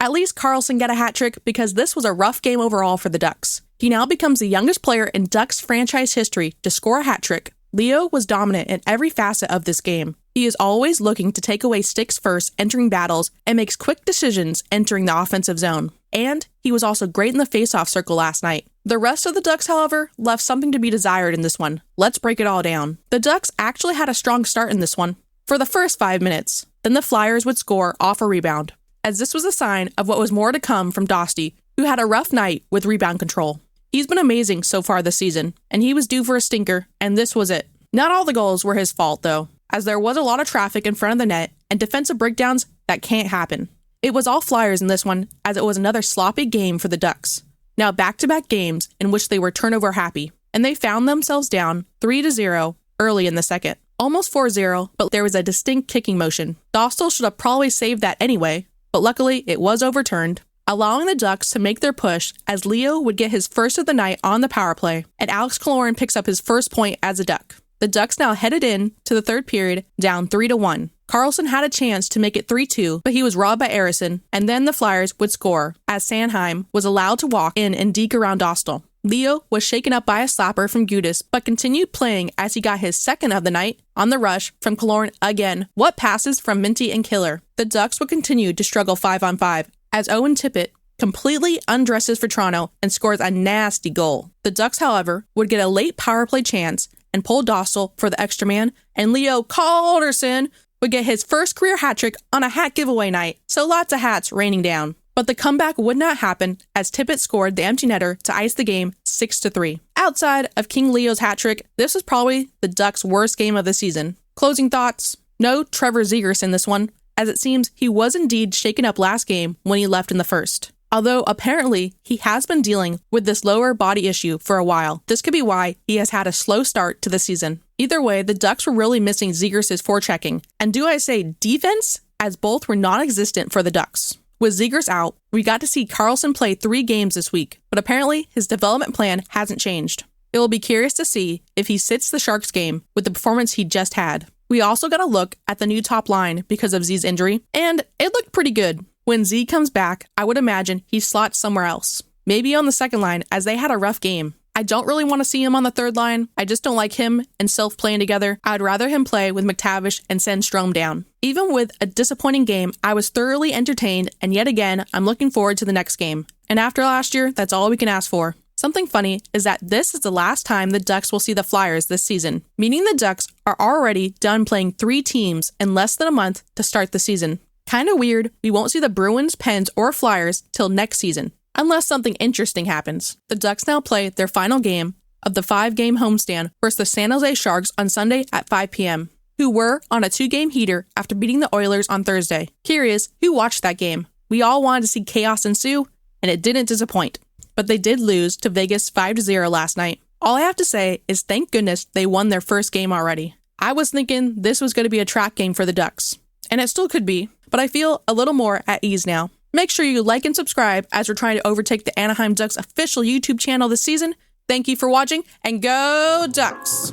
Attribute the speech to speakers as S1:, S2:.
S1: At least Carlsson got a hat trick because this was a rough game overall for the Ducks. He now becomes the youngest player in Ducks franchise history to score a hat trick. Leo was dominant in every facet of this game. He is always looking to take away sticks first entering battles and makes quick decisions entering the offensive zone. And he was also great in the faceoff circle last night. The rest of the Ducks, however, left something to be desired in this one. Let's break it all down. The Ducks actually had a strong start in this one for the first 5 minutes. Then the Flyers would score off a rebound, as this was a sign of what was more to come from Dosty, who had a rough night with rebound control. He's been amazing so far this season, and he was due for a stinker, and this was it. Not all the goals were his fault, though, as there was a lot of traffic in front of the net and defensive breakdowns that can't happen. It was all Flyers in this one, as it was another sloppy game for the Ducks. Now back-to-back games in which they were turnover happy, and they found themselves down 3-0 early in the second. Almost 4-0, but there was a distinct kicking motion. Dostal should have probably saved that anyway, but luckily it was overturned, allowing the Ducks to make their push as Leo would get his first of the night on the power play, and Alex Killorn picks up his first point as a Duck. The Ducks now headed in to the third period down 3-1. Carlsson had a chance to make it 3-2, but he was robbed by Arison, and then the Flyers would score as Sanheim was allowed to walk in and deke around Dostal. Leo was shaken up by a slapper from Gudas, but continued playing as he got his second of the night on the rush from Killorn again. What passes from Minty and Killer? The Ducks would continue to struggle 5-on-5 as Owen Tippett completely undresses for Toronto and scores a nasty goal. The Ducks, however, would get a late power play chance and pull Dostal for the extra man, and Leo Carlsson would get his first career hat trick on a hat giveaway night, so lots of hats raining down. But the comeback would not happen as Tippett scored the empty netter to ice the game 6-3. Outside of King Leo's hat trick, this was probably the Ducks' worst game of the season. Closing thoughts? No Trevor Zegras in this one, as it seems he was indeed shaken up last game when he left in the first. Although apparently he has been dealing with this lower body issue for a while. This could be why he has had a slow start to the season. Either way, the Ducks were really missing Zegras' forechecking. And do I say defense? As both were non-existent for the Ducks. With Zegras out, we got to see Carlsson play 3 games this week, but apparently his development plan hasn't changed. It will be curious to see if he sits the Sharks game with the performance he just had. We also got a look at the new top line because of Z's injury, and it looked pretty good. When Z comes back, I would imagine he slots somewhere else. Maybe on the second line, as they had a rough game. I don't really want to see him on the third line. I just don't like him and Self playing together. I'd rather him play with McTavish and send Strome down. Even with a disappointing game, I was thoroughly entertained, and yet again, I'm looking forward to the next game. And after last year, that's all we can ask for. Something funny is that this is the last time the Ducks will see the Flyers this season, meaning the Ducks are already done playing 3 teams in less than a month to start the season. Kinda weird, we won't see the Bruins, Pens, or Flyers till next season. Unless something interesting happens. The Ducks now play their final game of the 5-game homestand versus the San Jose Sharks on Sunday at 5 p.m., who were on a 2-game heater after beating the Oilers on Thursday. Curious, who watched that game? We all wanted to see chaos ensue, and it didn't disappoint. But they did lose to Vegas 5-0 last night. All I have to say is thank goodness they won their first game already. I was thinking this was going to be a track game for the Ducks, and it still could be, but I feel a little more at ease now. Make sure you like and subscribe as we're trying to overtake the Anaheim Ducks official YouTube channel this season. Thank you for watching, and go Ducks!